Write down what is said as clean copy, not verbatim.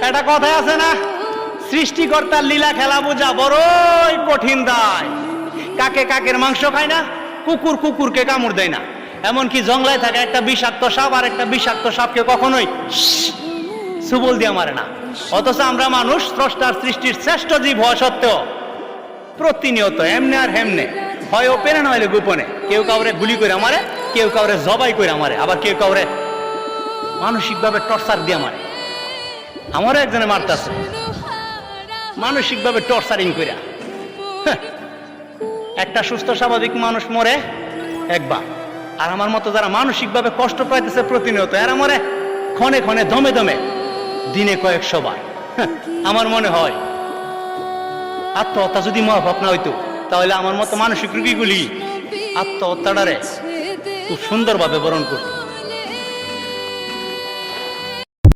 একটা কথাই আছে না, সৃষ্টিকর্তার লীলা খেলা বোঝা বড়ই কঠিন দায়। কাকে কাকের মাংস খায় না, কুকুর কুকুরকে কামড় দেয় না, এমনকি জঙ্গলায় থাকে একটা বিষাক্ত সাপ আর একটা বিষাক্ত সাপকে কখনোই সুবল দিয়ে মারে না। অথচ আমরা মানুষ স্রষ্টার সৃষ্টির শ্রেষ্ঠ জীব হওয়া সত্ত্বেও প্রতিনিয়ত এমনে আর হেমনে, হয় ওপেনে নইলে গোপনে, কেউ কাউরে গুলি করে মারে, কেউ কাউরে জবাই করে মারে, আবার কেউ কাউরে মানসিকভাবে টর্চার দিয়ে মারে। আমারও একজনে মারতেছে মানসিকভাবে টর্চারিং করে। একটা সুস্থ স্বাভাবিক মানুষ মরে একবার, আর আমার মতো যারা মানসিকভাবে কষ্ট পাইতেছে প্রতিনিয়ত, এরা মরে ক্ষণে ক্ষণে দমে দমে দিনে কয়েকশো বার। আমার মনে হয় আত্মহত্যা যদি মহাপাপ না হইতো, তাহলে আমার মতো মানসিক রোগীগুলি আত্মহত্যাটারে খুব সুন্দরভাবে বরণ করত।